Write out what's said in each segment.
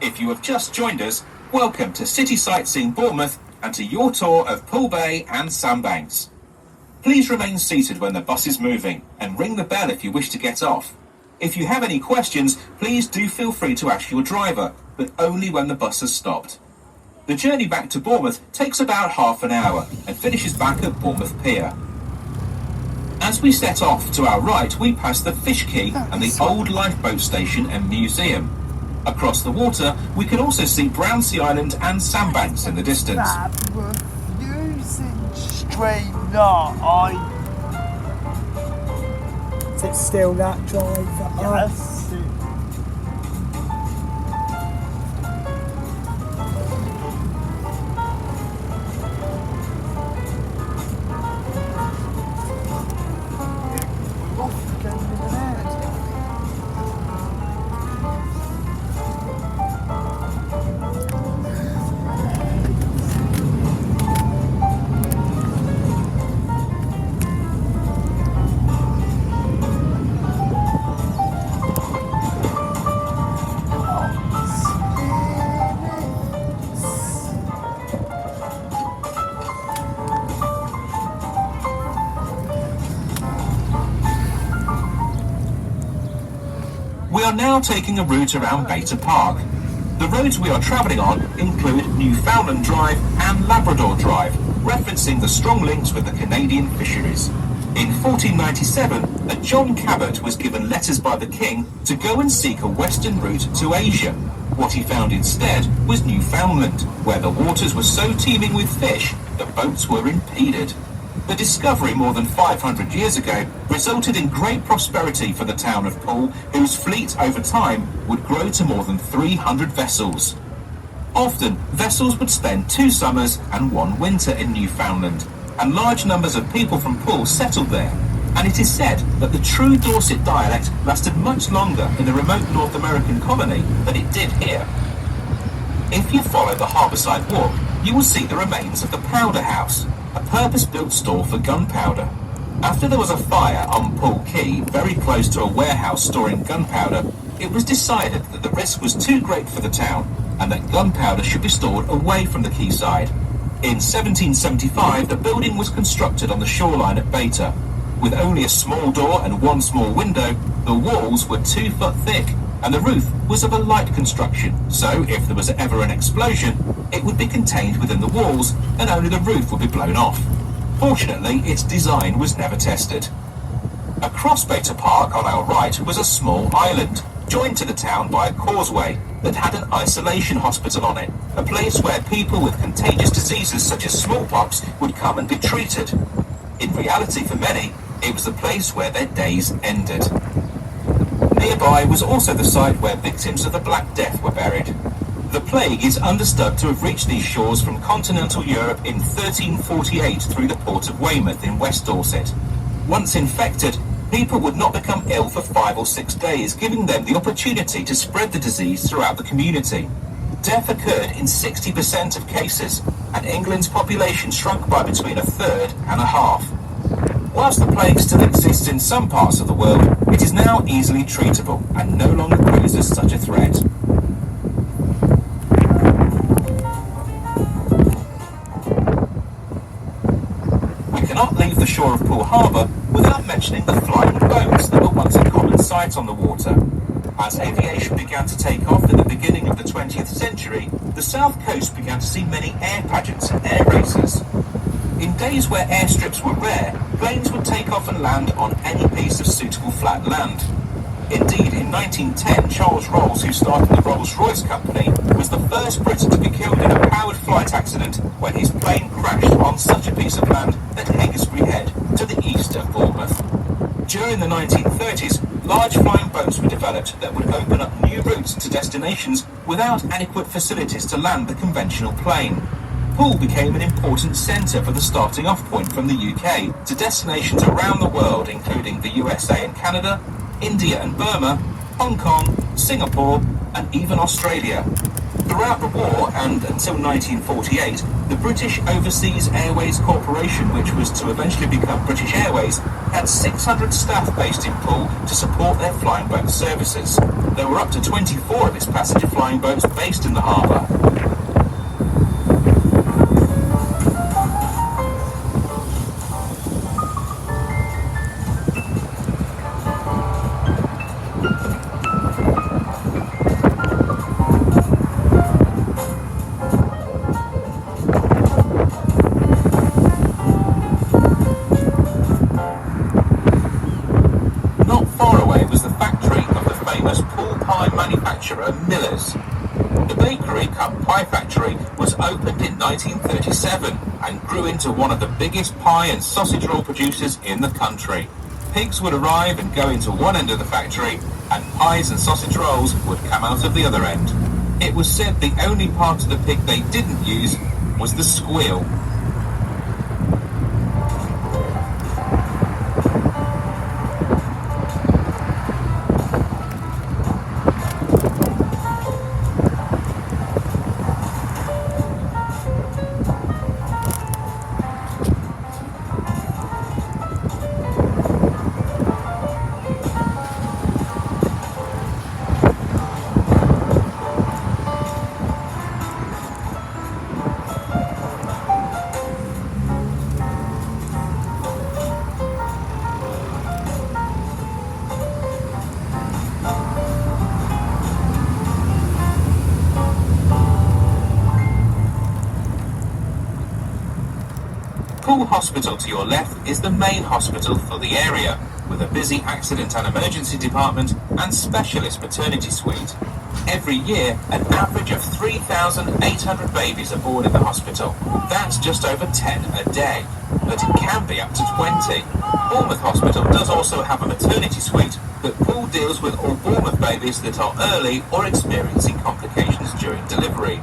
If you have just joined us, welcome to City Sightseeing Bournemouth and to your tour of Pool Bay and Sandbanks. Please remain seated when the bus is moving and ring the bell if you wish to get off. If you have any questions, please do feel free to ask your driver, but only when the bus has stopped. The journey back to Bournemouth takes about half an hour and finishes back at Bournemouth Pier. As we set off to our right, we pass the Fish Quay and the old lifeboat station and museum. Across the water, we can also see Brownsea Island and Sandbanks in the distance. Using stream line. Is it still that drive? Yes. We are now taking a route around Beta Park. The roads we are travelling on include Newfoundland Drive and Labrador Drive, referencing the strong links with the Canadian fisheries. In 1497, a John Cabot was given letters by the king to go and seek a western route to Asia. What he found instead was Newfoundland, where the waters were so teeming with fish that boats were impeded. The discovery more than 500 years ago resulted in great prosperity for the town of Poole, whose fleet over time would grow to more than 300 vessels. Often, vessels would spend 2 summers and 1 winter in Newfoundland, and large numbers of people from Poole settled there, and it is said that the true Dorset dialect lasted much longer in the remote North American colony than it did here. If you follow the Harbourside Walk, you will see the remains of the Powder House, a purpose-built store for gunpowder. After there was a fire on Poole Quay, very close to a warehouse storing gunpowder, it was decided that the risk was too great for the town and that gunpowder should be stored away from the quayside. In 1775, the building was constructed on the shoreline at Beta. With only a small door and 1 small window, the walls were 2 foot thick and the roof was of a light construction, so if there was ever an explosion, it would be contained within the walls and only the roof would be blown off. Fortunately, its design was never tested. Across Beta Park on our right was a small island, joined to the town by a causeway that had an isolation hospital on it, a place where people with contagious diseases such as smallpox would come and be treated. In reality, for many, it was the place where their days ended. Nearby was also the site where victims of the Black Death were buried. The plague is understood to have reached these shores from continental Europe in 1348 through the port of Weymouth in West Dorset. Once infected, people would not become ill for 5 or 6 days, giving them the opportunity to spread the disease throughout the community. Death occurred in 60% of cases, and England's population shrunk by between 1/3 and 1/2. Whilst the plague still exists in some parts of the world, it is now easily treatable and no longer poses such a threat. We cannot leave the shore of Poole Harbour without mentioning the flying boats that were once a common sight on the water. As aviation began to take off at the beginning of the 20th century, the south coast began to see many air pageants and air races. In days where airstrips were rare, planes would take off and land on any piece of suitable flat land. Indeed, in 1910, Charles Rolls, who started the Rolls-Royce company, was the first Briton to be killed in a powered flight accident when his plane crashed on such a piece of land at Haggisbury Head, to the east of Bournemouth. During the 1930s, large flying boats were developed that would open up new routes to destinations without adequate facilities to land the conventional plane. Poole became an important centre for the starting off point from the UK to destinations around the world, including the USA and Canada, India and Burma, Hong Kong, Singapore, and even Australia. Throughout the war and until 1948, the British Overseas Airways Corporation, which was to eventually become British Airways, had 600 staff based in Poole to support their flying boat services. There were up to 24 of its passenger flying boats based in the harbour. Miller's. The bakery cum pie factory was opened in 1937 and grew into one of the biggest pie and sausage roll producers in the country. Pigs would arrive and go into one end of the factory, and pies and sausage rolls would come out of the other end. It was said the only part of the pig they didn't use was the squeal. Poole Hospital to your left is the main hospital for the area, with a busy accident and emergency department and specialist maternity suite. Every year, an average of 3,800 babies are born in the hospital. That's just over 10 a day, but it can be up to 20. Bournemouth Hospital does also have a maternity suite, but Poole deals with all Bournemouth babies that are early or experiencing complications during delivery.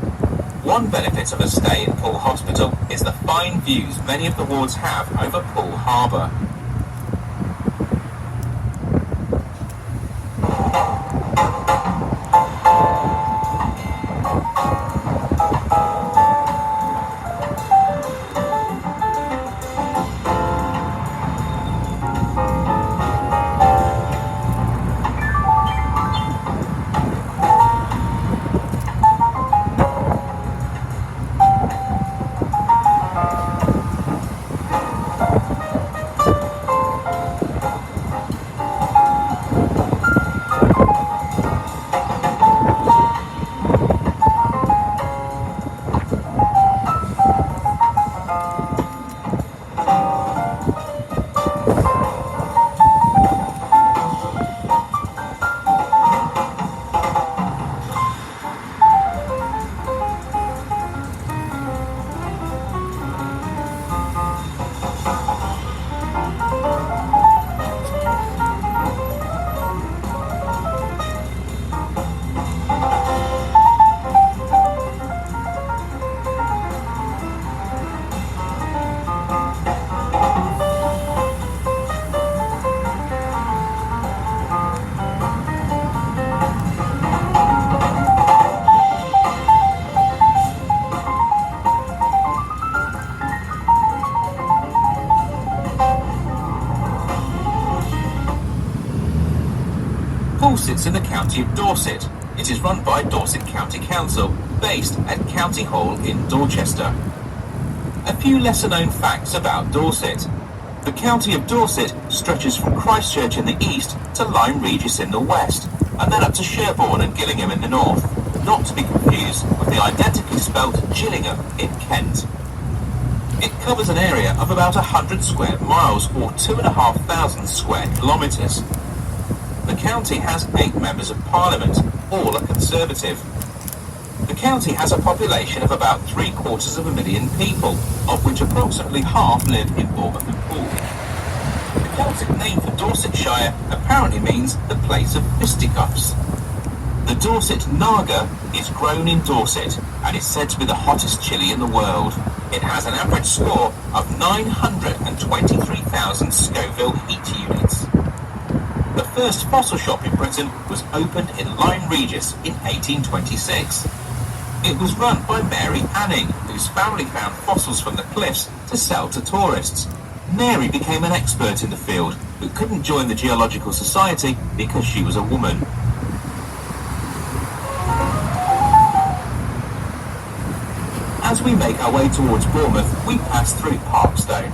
One benefit of a stay in Poole Hospital is the fine views many of the wards have over Poole Harbour. Poole sits in the county of Dorset. It is run by Dorset County Council, based at County Hall in Dorchester. A few lesser-known facts about Dorset. The county of Dorset stretches from Christchurch in the east to Lyme Regis in the west, and then up to Sherborne and Gillingham in the north, not to be confused with the identically spelt Gillingham in Kent. It covers an area of about 100 square miles, or 2,500 square kilometres. The county has 8 members of parliament, all are Conservative. The county has a population of about 750,000 people, of which approximately half live in Bournemouth and Poole. The Celtic name for Dorsetshire apparently means the place of fisticuffs. The Dorset Naga is grown in Dorset and is said to be the hottest chili in the world. It has an average score of 923,000 Scoville heat units. The first fossil shop in Britain was opened in Lyme Regis in 1826. It was run by Mary Anning, whose family found fossils from the cliffs to sell to tourists. Mary became an expert in the field, but couldn't join the Geological Society because she was a woman. As we make our way towards Bournemouth, we pass through Parkstone.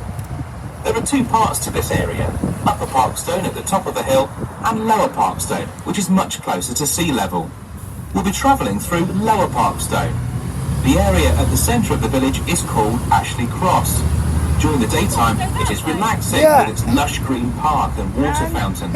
There are two parts to this area, Upper Parkstone at the top of the hill and Lower Parkstone, which is much closer to sea level. We'll be travelling through Lower Parkstone. The area at the centre of the village is called Ashley Cross. During the daytime, it is relaxing with its lush green park and water fountains.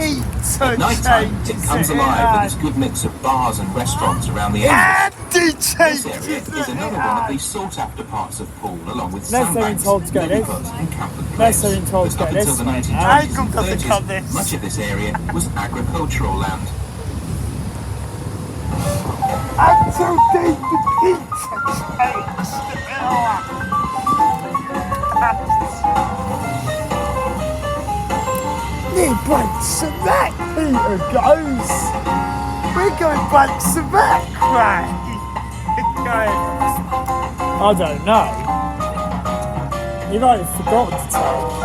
At night time, it comes alive with its good mix of bars and restaurants around the edges. This area is another one of these sought-after parts of Poole, along with sandbanks, lily-pots and camper cliffs. But up until the 1920s and 30s, much of this area was agricultural land. Until David Heat Near breaks and that Peter goes. We're going breaks and that, Craig. I don't know. You might have forgotten to tell.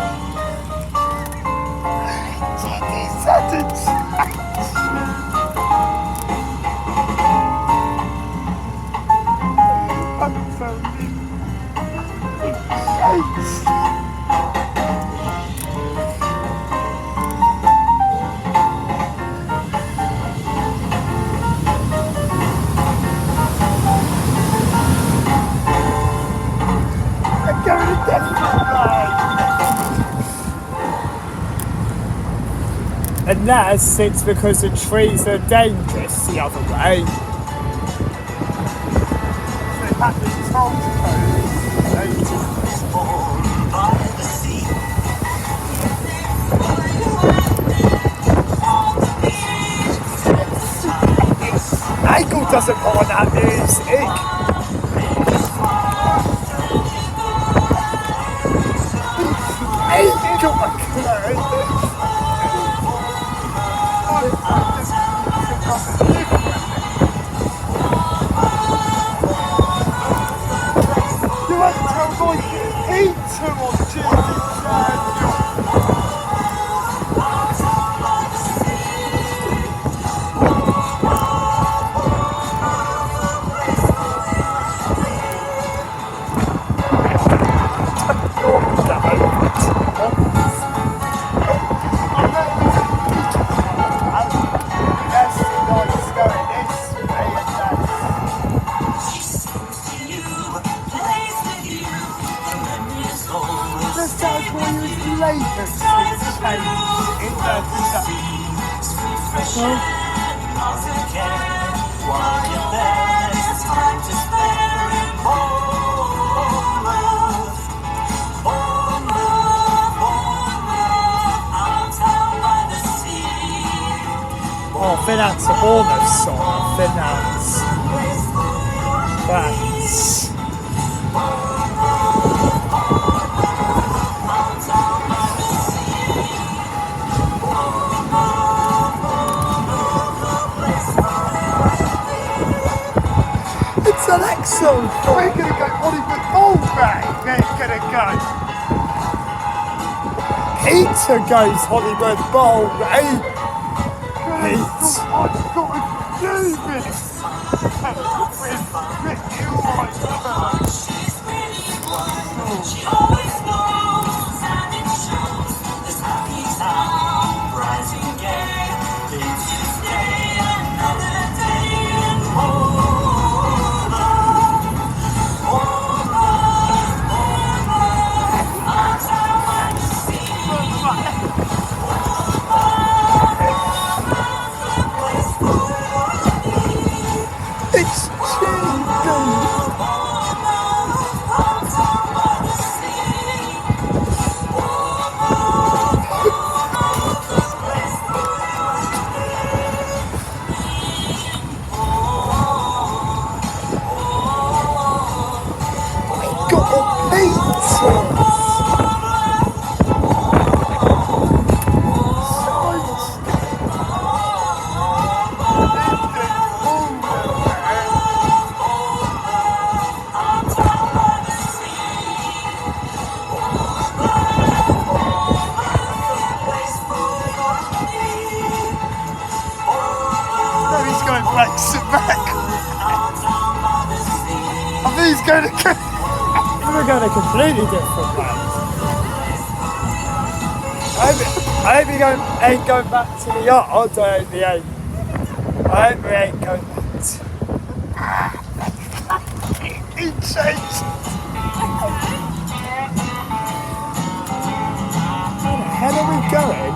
And that's it's because the trees are dangerous the other way. Michael doesn't want that music. I think that's a Bournemouth song. I think that's. It's an excellent. We're going to go Hollywood Bowl back. They're going to go. Peter goes Hollywood Bowl, eh? I've got to do this. She always knows and it shows. This happy town, rising again. Lives to stay another day and hold on. Hold on, our town by the sea. It's He's going to go. We're going a completely different way. I hope he ain't going back to the yard. I hope he ain't. I hope he ain't going back to... He changed. Where the hell are we going?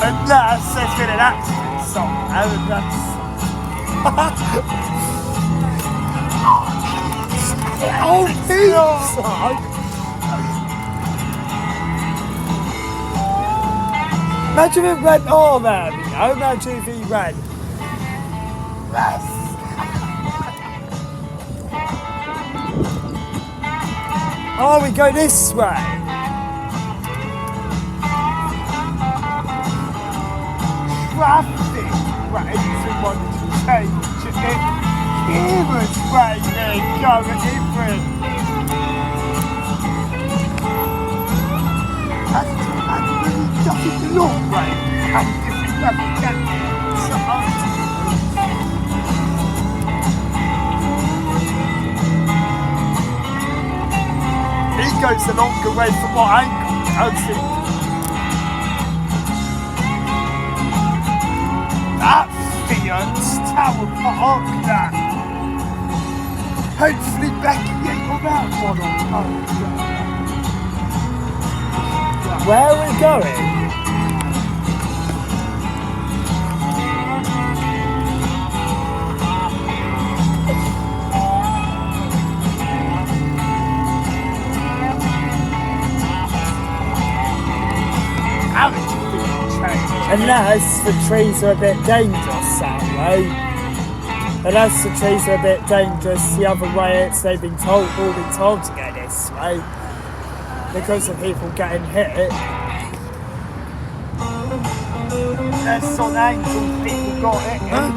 And that's been an accident song. And that's... Oh, Peter! Imagine if it went all there, you know? Imagine if he ran. Oh, we go this way. Traffic rates and want to change it. Humans raining, going different. And really doesn't look right. And different traffic can He goes a longer way from what angle, does he? That's Fiat's Tower Park, that. Hopefully Becky ain't on that one on Where are we going? Unless the trees are a bit dangerous that way. Unless the trees are a bit dangerous the other way, they've been all been told to go this way. Because of people getting hit. That's on angle, people got it and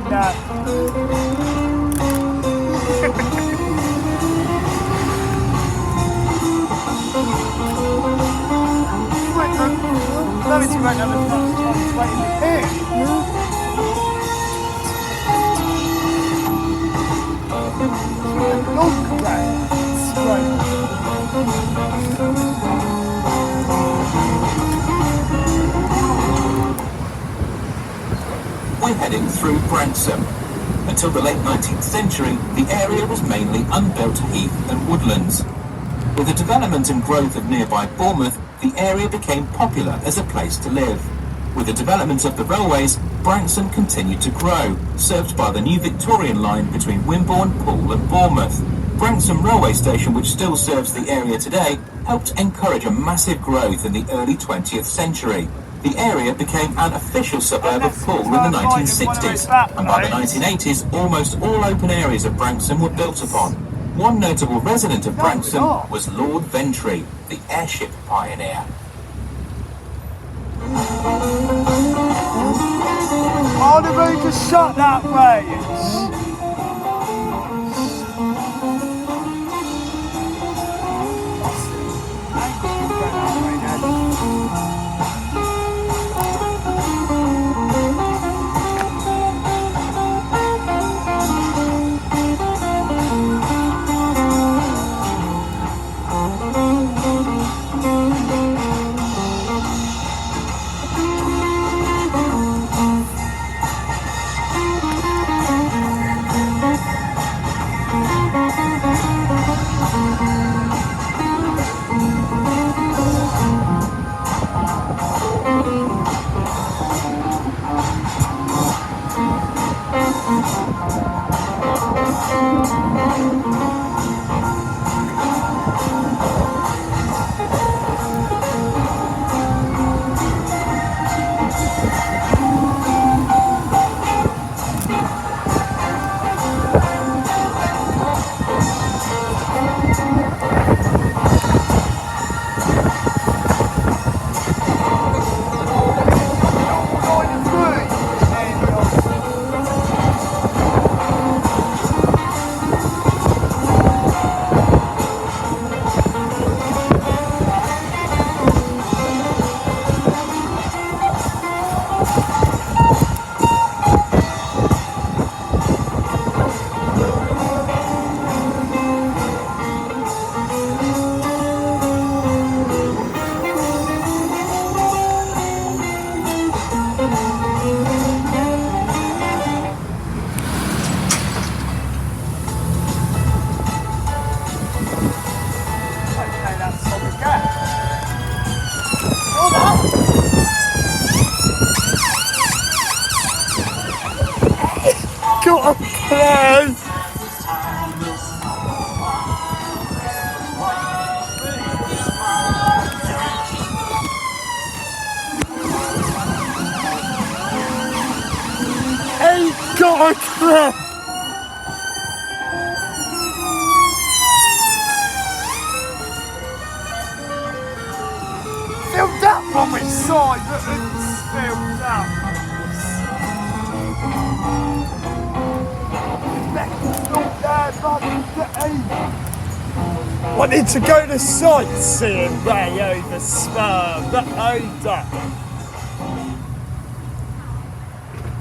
no, it's right now, it's right in the head. Look, right. We're heading through Branksome. Until the late 19th century, the area was mainly unbuilt heath and woodlands. With the development and growth of nearby Bournemouth, the area became popular as a place to live. With the development of the railways, Branksome continued to grow, served by the new Victorian line between Wimborne, Poole and Bournemouth. Branksome railway station, which still serves the area today, helped encourage a massive growth in the early 20th century. The area became an official suburb of Poole in the 1960s, and by the 1980s, almost all open areas of Branksome were built upon. One notable resident of Branksome was Lord Ventry, the airship pioneer. Oh, the road was shut that way. got a plan. Ain't got a plan. Filled up on my side, it's filled up. Wanted to go to Sightseeing way over Spur, but hold up.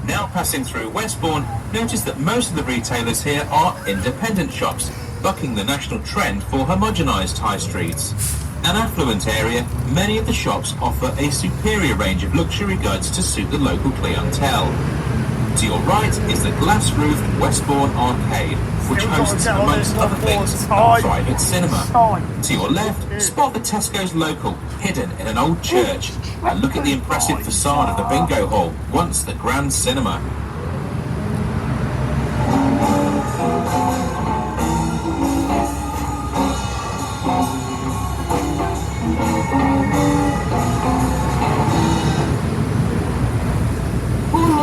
Now passing through Westbourne, notice that most of the retailers here are independent shops, bucking the national trend for homogenised high streets. An affluent area, many of the shops offer a superior range of luxury goods to suit the local clientele. To your right is the glass-roofed Westbourne Arcade, which hosts, amongst other things, a private cinema. To your left, spot the Tesco's local, hidden in an old church, and look at the impressive facade of the bingo hall, once the Grand Cinema.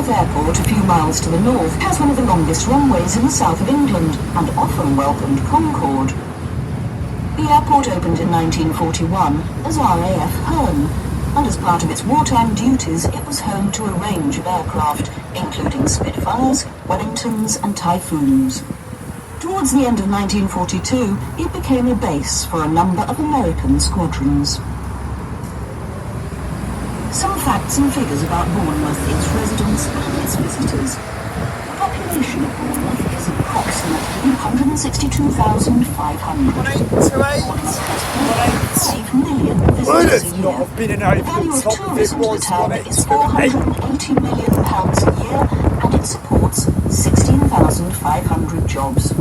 Airport, a few miles to the north, has one of the longest runways in the south of England and often welcomed Concorde. The airport opened in 1941 as RAF Herne, and as part of its wartime duties it was home to a range of aircraft, including Spitfires, Wellingtons and Typhoons. Towards the end of 1942, it became a base for a number of American squadrons. Some facts and figures about Bournemouth, its residents and its visitors. The population of Bournemouth is approximately 162,500. Bournemouth has 5 million visitors a year. Not been an The value of tourism to the town is £480 million a year, and it supports 16,500 jobs.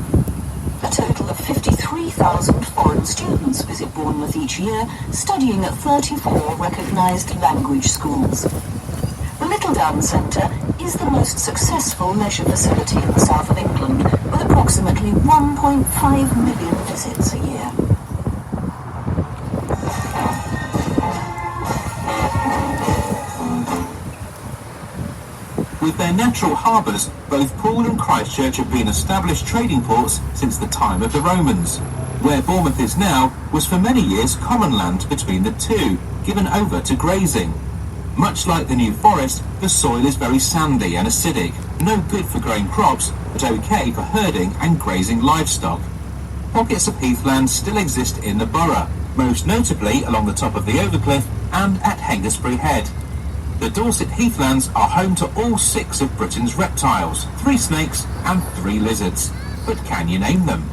A total of 53,000 foreign students visit Bournemouth each year, studying at 34 recognised language schools. The Little Down Centre is the most successful leisure facility in the south of England, with approximately 1.5 million visits a year. With their natural harbours, both Poole and Christchurch have been established trading ports since the time of the Romans. Where Bournemouth is now was for many years common land between the two, given over to grazing. Much like the New Forest, the soil is very sandy and acidic, no good for growing crops, but okay for herding and grazing livestock. Pockets of heathland still exist in the borough, most notably along the top of the Overcliff and at Hengistbury Head. The Dorset heathlands are home to all 6 of Britain's reptiles, 3 snakes and 3 lizards. But can you name them?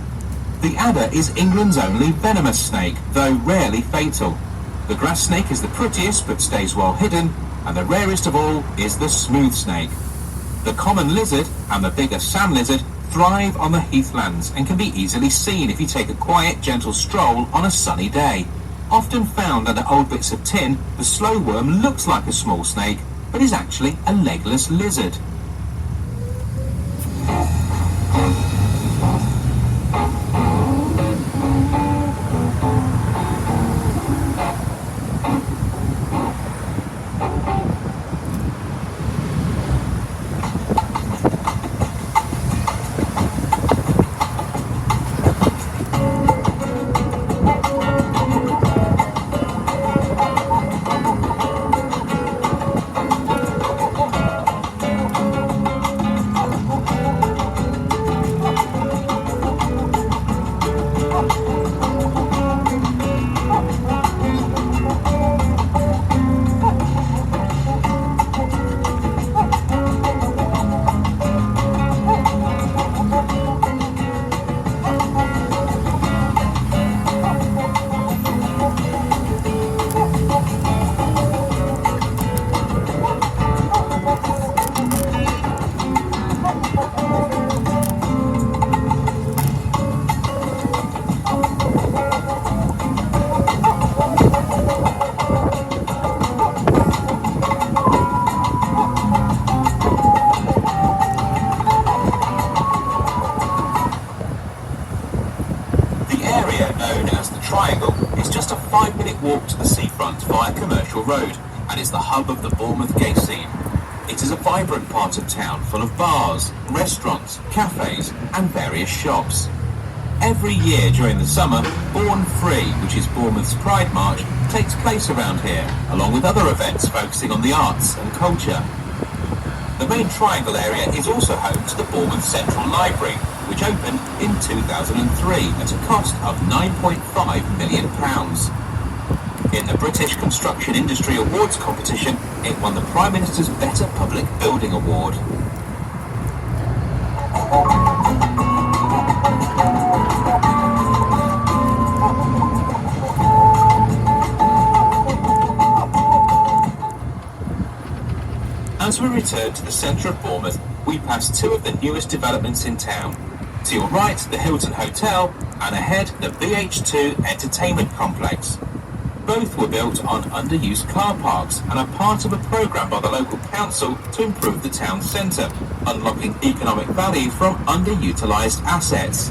The adder is England's only venomous snake, though rarely fatal. The grass snake is the prettiest but stays well hidden, and the rarest of all is the smooth snake. The common lizard and the bigger sand lizard thrive on the heathlands and can be easily seen if you take a quiet, gentle stroll on a sunny day. Often found under old bits of tin, the slow worm looks like a small snake, but is actually a legless lizard. 10-minute walk to the seafront via Commercial Road and is the hub of the Bournemouth gay scene. It is a vibrant part of town full of bars, restaurants, cafes and various shops. Every year during the summer, Born Free, which is Bournemouth's Pride March, takes place around here, along with other events focusing on the arts and culture. The main triangle area is also home to the Bournemouth Central Library, which opened in 2003 at a cost of £9.5 million. In the British Construction Industry Awards competition, it won the Prime Minister's Better Public Building Award. As we return to the centre of Bournemouth, we pass two of the newest developments in town. To your right, the Hilton Hotel, and ahead, the BH2 Entertainment Complex. Both were built on underused car parks and are part of a programme by the local council to improve the town centre, unlocking economic value from underutilised assets.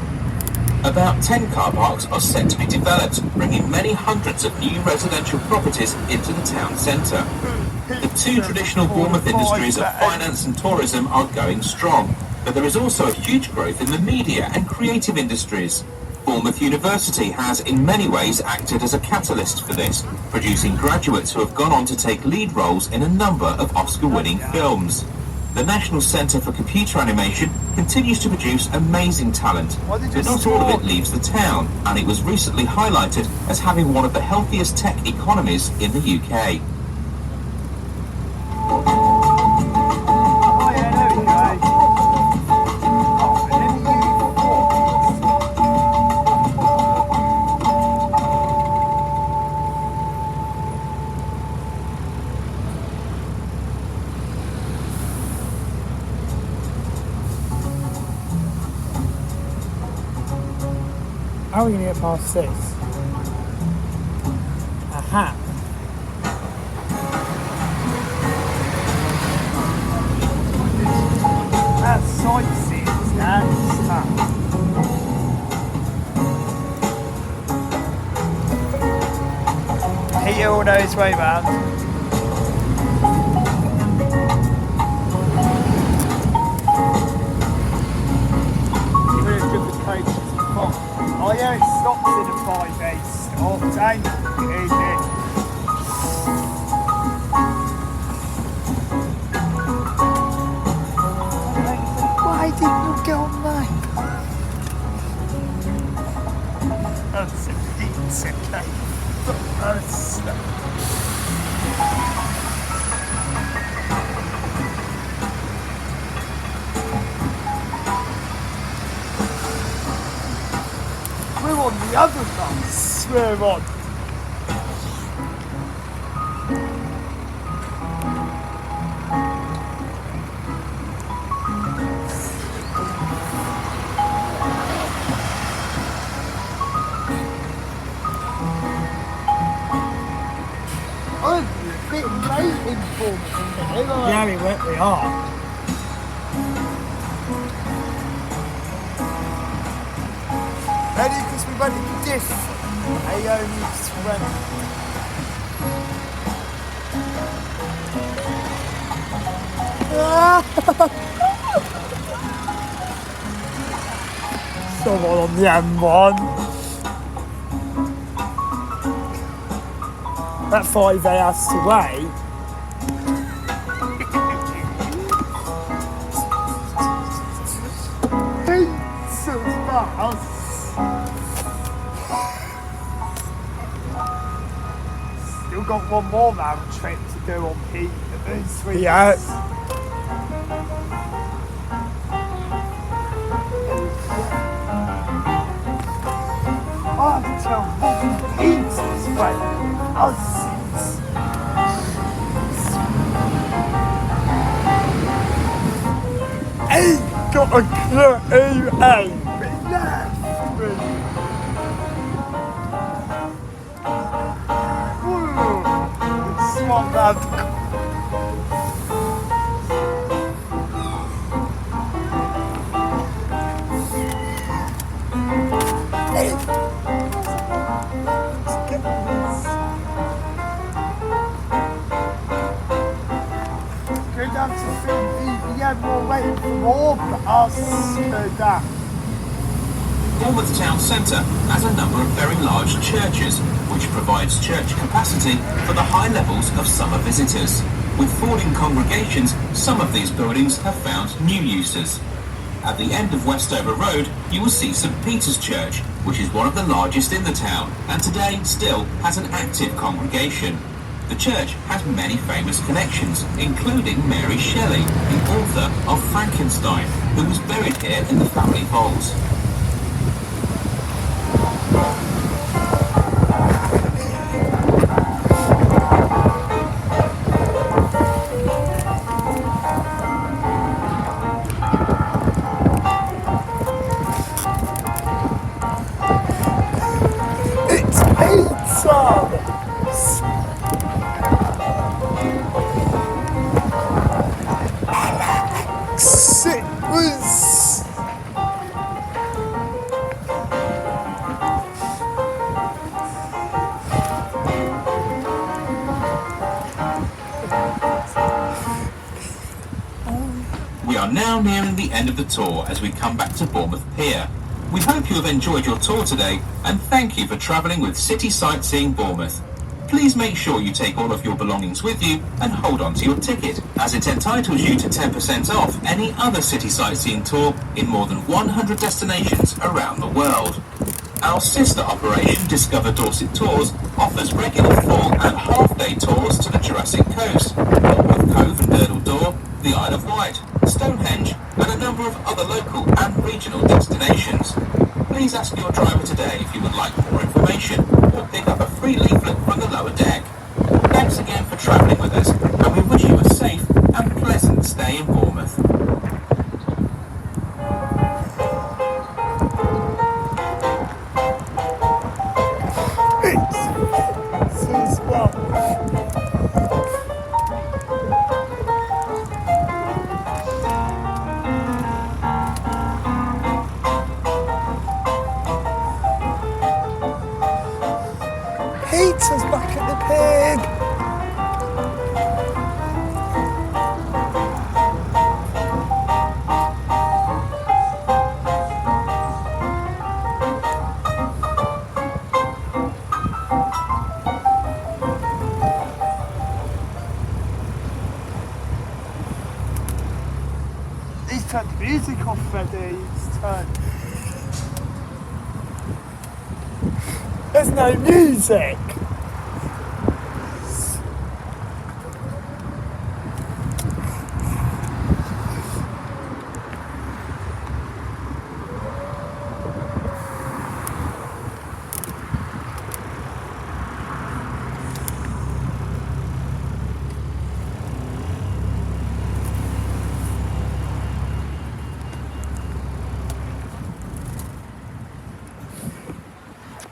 About 10 car parks are set to be developed, bringing many hundreds of new residential properties into the town centre. The two traditional Bournemouth industries of finance and tourism are going strong, but there is also a huge growth in the media and creative industries. Bournemouth University has in many ways acted as a catalyst for this, producing graduates who have gone on to take lead roles in a number of Oscar-winning films. The National Centre for Computer Animation continues to produce amazing talent, but not all of it leaves the town, and it was recently highlighted as having one of the healthiest tech economies in the UK. How are we going to get past this? Aha. That's sightseeing, that's tough. Peter will know his way round. Oh yeah, it stops in a 5A stop, ain't it? Why didn't you go on mine? That's okay. That's We're on the other bus. we're on. I'm a bit late in Bournemouth. Yeah, we are. Maybe because we went in different. They only just went. Someone on the M1. That 5A has to wait. Pizza's bus. Still got one more round trip to do on Peter. Yeah. Tell pizza's wait. Ain't got a clue who ain't. Swung out. and we're waiting for more bus for that. Bournemouth Town Centre has a number of very large churches, which provides church capacity for the high levels of summer visitors. With falling congregations, some of these buildings have found new uses. At the end of Westover Road, you will see St Peter's Church, which is one of the largest in the town, and today still has an active congregation. The church has many famous connections, including Mary Shelley, the author of Frankenstein, who was buried here in the family vault. It's pizza! It was... We are now nearing the end of the tour as we come back to Bournemouth Pier. We hope you have enjoyed your tour today and thank you for travelling with City Sightseeing Bournemouth. Please make sure you take all of your belongings with you and hold on to your ticket, as it entitles you to 10% off any other city sightseeing tour in more than 100 destinations around the world. Our sister operation, Discover Dorset Tours, offers regular full and half-day tours to the Jurassic Coast, Bournemouth Cove and Durdle Door, the Isle of Wight, Stonehenge, and a number of other local and regional destinations. Please ask your driver today if you would like more information or pick up a free leaflet from the lower deck. Thanks again for travelling with us, and we wish you a safe and pleasant stay in Bournemouth. It's as well. Peter's back at the pig. He's turned the music off already. He's turned. There's no music.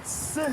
So